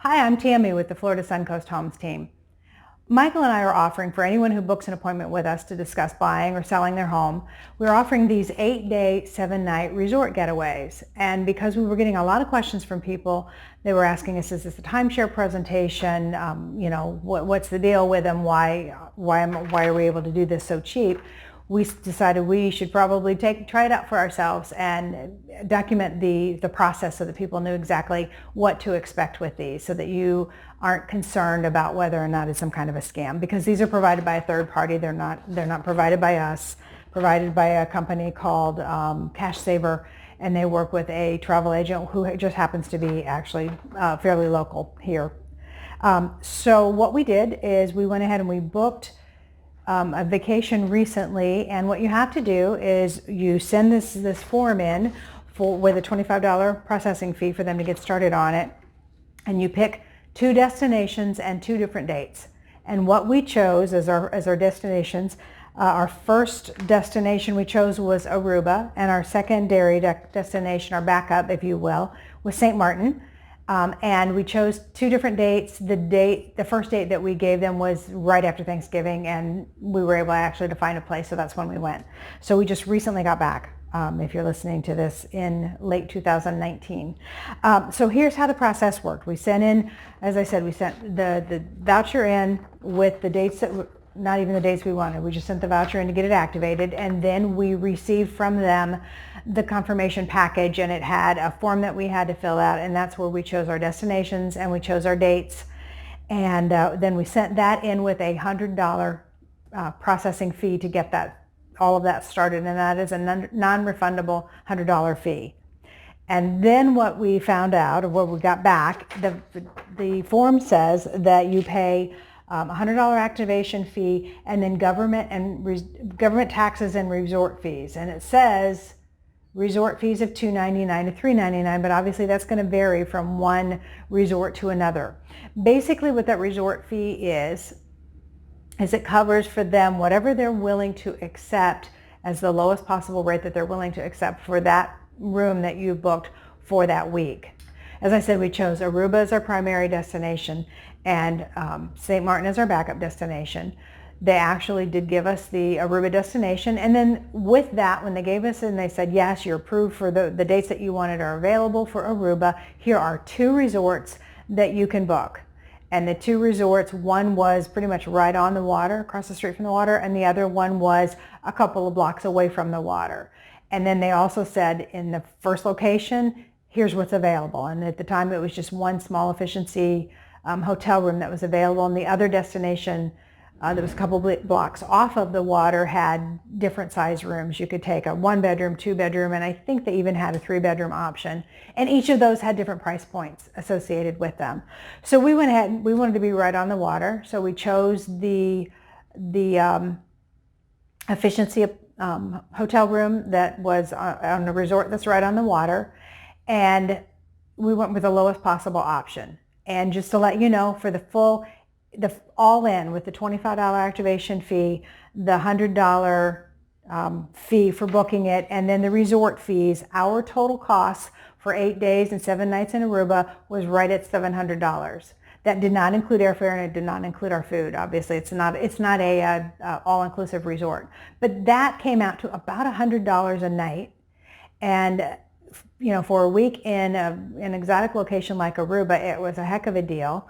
Hi, I'm Tammy with the Florida Suncoast Homes team. Michael and I are offering for anyone who books an appointment with us to discuss buying or selling their home, we're offering these 8-day, 7-night resort getaways. And because we were getting a lot of questions from people, they were asking us, is this a timeshare presentation? What's the deal with them? Why are we able to do this so cheap? We decided we should probably try it out for ourselves and document the process so that people knew exactly what to expect with these, so that you aren't concerned about whether or not it's some kind of a scam, because these are provided by a third party. They're not provided by us, provided by a company called Cash Saver, and they work with a travel agent who just happens to be actually fairly local here. So what we did is we went ahead and we booked a vacation recently, and what you have to do is you send this form in with a $25 processing fee for them to get started on it, and you pick 2 destinations and 2 different dates. And what we chose as our destinations, our first destination we chose was Aruba, and our secondary destination, our backup if you will, was St. Martin. And we chose 2 different dates. The first date that we gave them was right after Thanksgiving, and we were able actually to find a place, so that's when we went. So we just recently got back, if you're listening to this in late 2019. So here's how the process worked. We sent in, as I said, we sent the voucher in with the dates that not even the dates we wanted. We just sent the voucher in to get it activated, and then we received from them the confirmation package, and it had a form that we had to fill out, and that's where we chose our destinations and we chose our dates. And then we sent that in with a $100 processing fee to get all of that started, and that is a non-refundable $100 fee. And then what we found out, or what we got back, the form says that you pay $100 activation fee, and then government taxes and resort fees. And it says resort fees of $299 to $399, but obviously that's going to vary from one resort to another. Basically what that resort fee is it covers for them whatever they're willing to accept as the lowest possible rate that they're willing to accept for that room that you booked for that week. As I said, we chose Aruba as our primary destination and St. Martin as our backup destination. They actually did give us the Aruba destination, and then with that, when they gave us and they said, yes, you're approved for the dates that you wanted are available for Aruba, here are 2 resorts that you can book. And the 2 resorts, one was pretty much right on the water, across the street from the water, and the other one was a couple of blocks away from the water. And then they also said in the first location, here's what's available. And at the time it was just one small efficiency hotel room that was available, and the other destination that was a couple blocks off of the water had different size rooms. You could take a 1-bedroom, 2-bedroom, and I think they even had a 3-bedroom option. And each of those had different price points associated with them. So we went ahead, we wanted to be right on the water, so we chose the efficiency hotel room that was on a resort that's right on the water, and we went with the lowest possible option. And just to let you know, for the all in with the $25 activation fee, the $100 fee for booking it, and then the resort fees, our total cost for 8 days and 7 nights in Aruba was right at $700. That did not include airfare, and it did not include our food. Obviously, it's not a all-inclusive resort, but that came out to about $100 a night. And for a week in an exotic location like Aruba, it was a heck of a deal.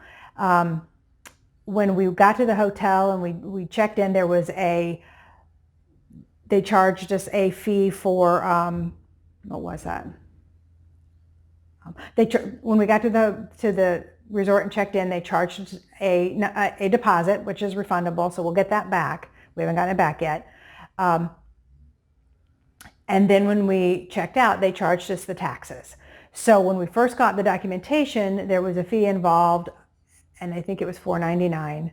When we got to the hotel and we checked in, they charged us a fee for, what was that? When we got to the resort and checked in, they charged us a deposit, which is refundable, so we'll get that back. We haven't gotten it back yet. And then when we checked out, they charged us the taxes. So when we first got the documentation, there was a fee involved, and I think it was $4.99.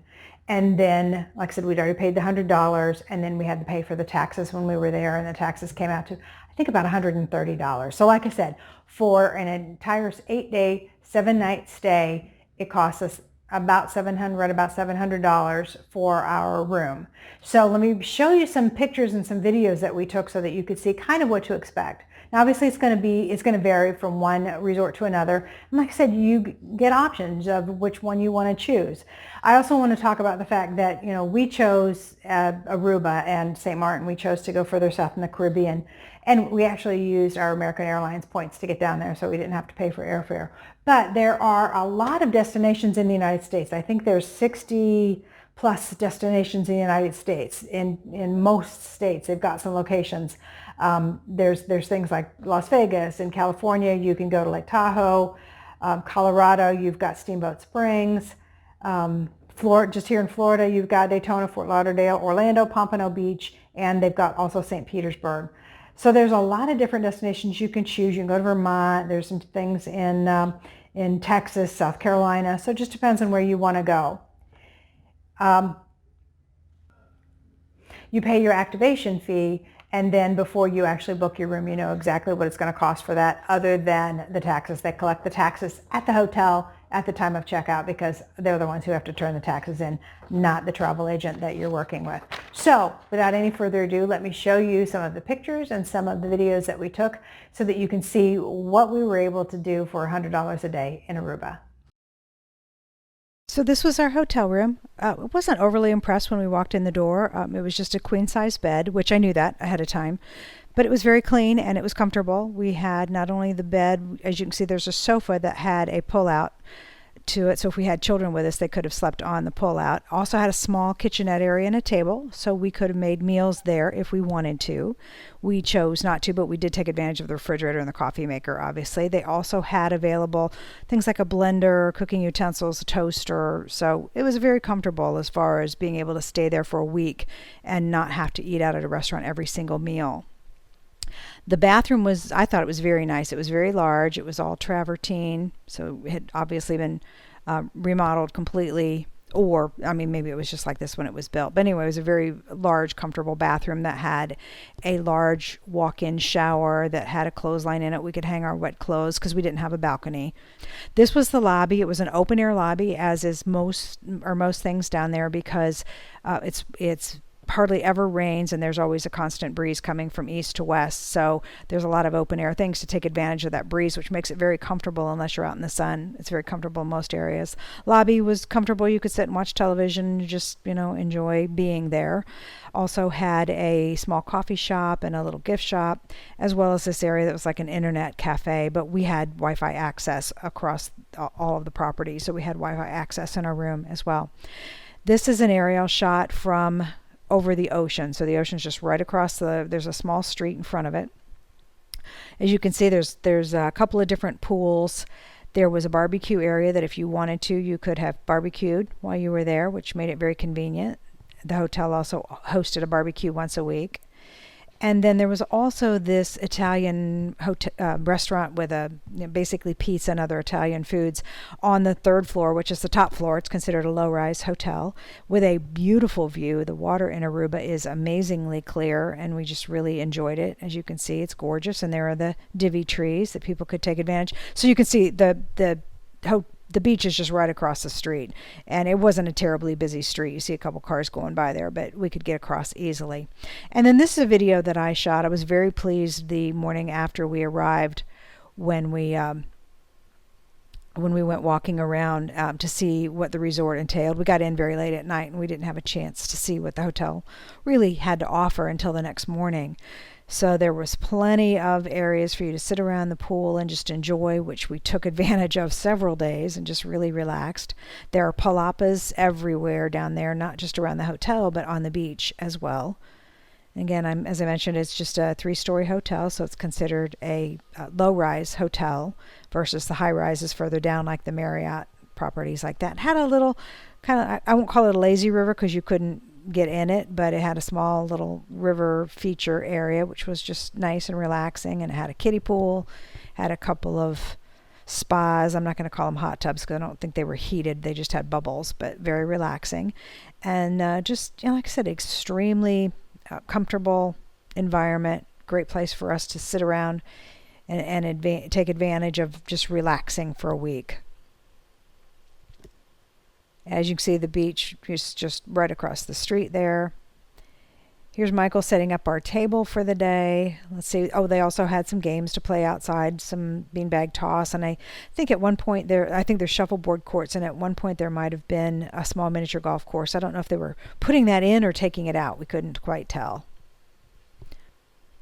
And then, like I said, we'd already paid the $100, and then we had to pay for the taxes when we were there, and the taxes came out to, I think, about $130. So like I said, for an entire 8-day, 7-night stay, it cost us about $700 for our room. So let me show you some pictures and some videos that we took so that you could see kind of what to expect. Now, obviously, it's going to vary from one resort to another. And like I said, you get options of which one you want to choose. I also want to talk about the fact that, we chose Aruba and St. Martin. We chose to go further south in the Caribbean. And we actually used our American Airlines points to get down there, so we didn't have to pay for airfare. But there are a lot of destinations in the United States. I think there's 60 plus destinations in the United States. In most states, they've got some locations. There's things like Las Vegas. In California, you can go to Lake Tahoe. Colorado, you've got Steamboat Springs. Florida, just here in Florida, you've got Daytona, Fort Lauderdale, Orlando, Pompano Beach, and they've got also St. Petersburg. So there's a lot of different destinations you can choose. You can go to Vermont. There's some things in Texas, South Carolina. So it just depends on where you want to go. You pay your activation fee, and then before you actually book your room, you know exactly what it's going to cost for that, other than the taxes. They collect the taxes at the hotel at the time of checkout, because they're the ones who have to turn the taxes in, not the travel agent that you're working with. So without any further ado, let me show you some of the pictures and some of the videos that we took so that you can see what we were able to do for $100 a day in Aruba. So this was our hotel room. I wasn't overly impressed when we walked in the door. It was just a queen-size bed, which I knew that ahead of time. But it was very clean and it was comfortable. We had not only the bed, as you can see, there's a sofa that had a pull-out to it. So if we had children with us, they could have slept on the pull-out. Also had a small kitchenette area and a table, so we could have made meals there if we wanted to. We chose not to, but we did take advantage of the refrigerator and the coffee maker, obviously. They also had available things like a blender, cooking utensils, a toaster. So it was very comfortable as far as being able to stay there for a week and not have to eat out at a restaurant every single meal. The bathroom I thought it was very nice. It was very large. It was all travertine, so it had obviously been remodeled completely, or, maybe it was just like this when it was built. But anyway, it was a very large, comfortable bathroom that had a large walk-in shower that had a clothesline in it. We could hang our wet clothes because we didn't have a balcony. This was the lobby. It was an open-air lobby, as is most things down there, because it's hardly ever rains and there's always a constant breeze coming from east to west, so there's a lot of open air things to take advantage of that breeze, which makes it very comfortable unless you're out in the sun. It's very comfortable in most areas. Lobby was comfortable. You could sit and watch television, just enjoy being there. Also had a small coffee shop and a little gift shop, as well as this area that was like an internet cafe, but we had Wi-Fi access across all of the property, so we had Wi-Fi access in our room as well. This is an aerial shot from over the ocean. So the ocean's just right across there's a small street in front of it. As you can see, there's a couple of different pools. There was a barbecue area that if you wanted to, you could have barbecued while you were there, which made it very convenient. The hotel also hosted a barbecue once a week. And then there was also this Italian restaurant with basically pizza and other Italian foods on the third floor, which is the top floor. It's considered a low-rise hotel with a beautiful view. The water in Aruba is amazingly clear, and we just really enjoyed it. As you can see, it's gorgeous, and there are the divvy trees that people could take advantage. So you can see the beach is just right across the street, and it wasn't a terribly busy street. You see a couple cars going by there, but we could get across easily. And then this is a video that I shot. I was very pleased the morning after we arrived when we went walking around to see what the resort entailed. We got in very late at night, and we didn't have a chance to see what the hotel really had to offer until the next morning. So there was plenty of areas for you to sit around the pool and just enjoy, which we took advantage of several days and just really relaxed. There are palapas everywhere down there, not just around the hotel, but on the beach as well. Again, as I mentioned, it's just a 3-story hotel, so it's considered a low-rise hotel versus the high-rises further down, like the Marriott properties like that. Had a little kind of, I won't call it a lazy river because you couldn't get in it, but it had a small little river feature area, which was just nice and relaxing, and it had a kiddie pool, had a couple of spas. I'm not going to call them hot tubs because I don't think they were heated. They just had bubbles, but very relaxing. And just, like I said, extremely comfortable environment, great place for us to sit around and take advantage of just relaxing for a week. As you can see, the beach is just right across the street there. Here's Michael setting up our table for the day. Let's see. Oh, they also had some games to play outside, some beanbag toss, and I think at one point I think there's shuffleboard courts, and at one point there might have been a small miniature golf course. I don't know if they were putting that in or taking it out. We couldn't quite tell.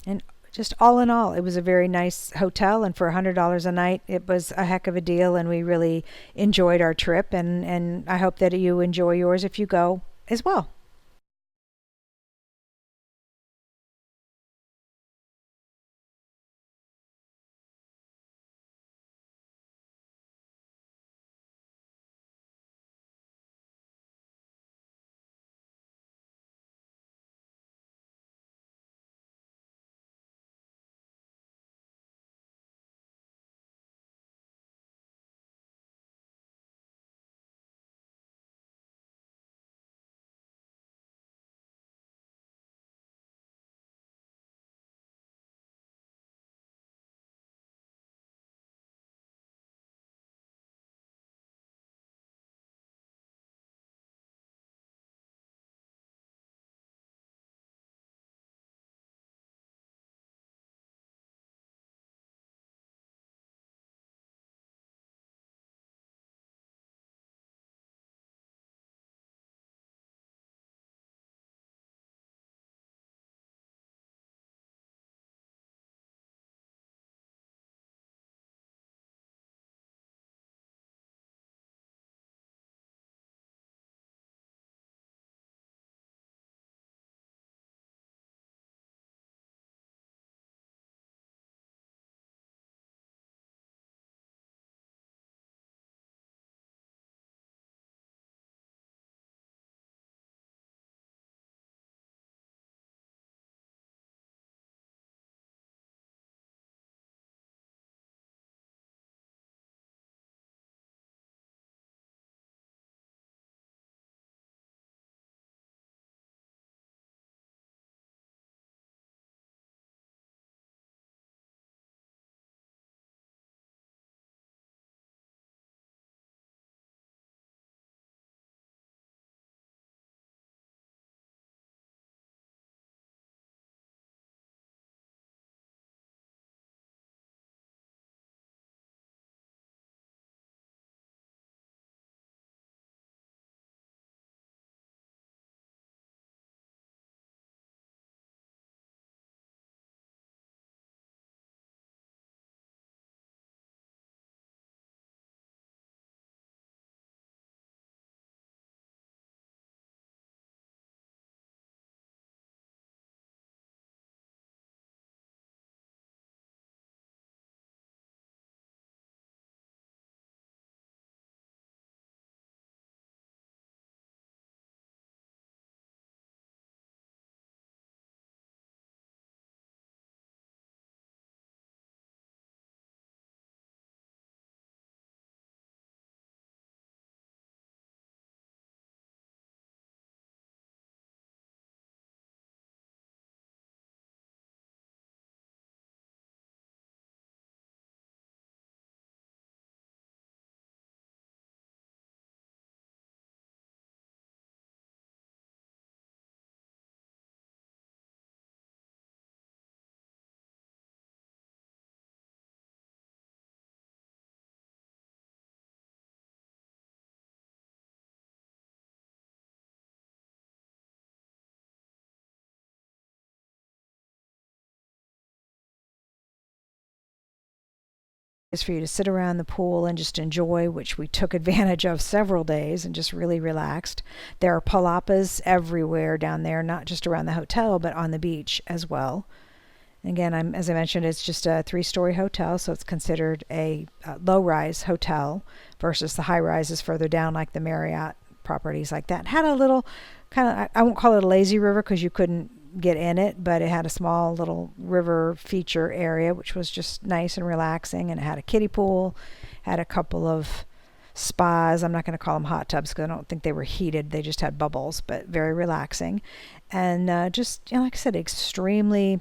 And just all in all, it was a very nice hotel, and for $100 a night, it was a heck of a deal, and we really enjoyed our trip, and I hope that you enjoy yours if you go as well. Is for you to sit around the pool and just enjoy, which we took advantage of several days and just really relaxed. There are palapas everywhere down there, not just around the hotel, but on the beach as well. Again, as I mentioned, it's just a 3-story hotel, so it's considered a low-rise hotel versus the high rises further down, like the Marriott properties like that. Had a little kind of, I won't call it a lazy river because you couldn't get in it, but it had a small little river feature area, which was just nice and relaxing, and it had a kiddie pool, had a couple of spas. I'm not going to call them hot tubs because I don't think they were heated. They just had bubbles, but very relaxing. And just, like I said, extremely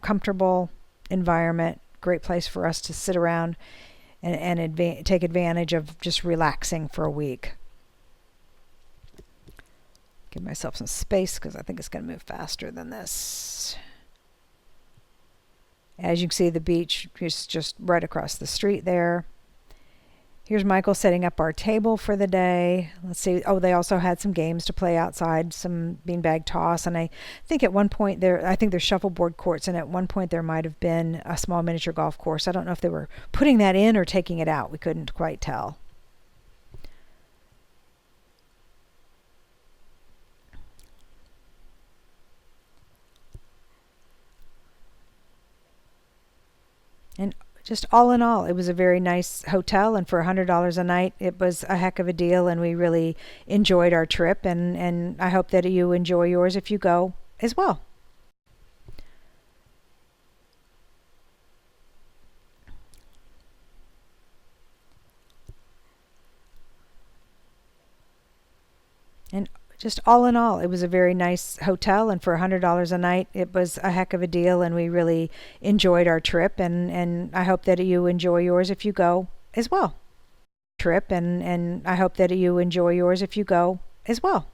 comfortable environment, great place for us to sit around and take advantage of just relaxing for a week. Give myself some space because I think it's going to move faster than this. As you can see, the beach is just right across the street there. Here's Michael setting up our table for the day. Let's see. Oh, they also had some games to play outside, some beanbag toss. And I think at one point I think there's shuffleboard courts. And at one point there might have been a small miniature golf course. I don't know if they were putting that in or taking it out. We couldn't quite tell. And just all in all, it was a very nice hotel, and for $100 a night, it was a heck of a deal, and we really enjoyed our trip, and I hope that you enjoy yours if you go as well. And just all in all, it was a very nice hotel, and for $100 a night, it was a heck of a deal, and we really enjoyed our trip, and I hope that you enjoy yours if you go as well. I hope that you enjoy yours if you go as well.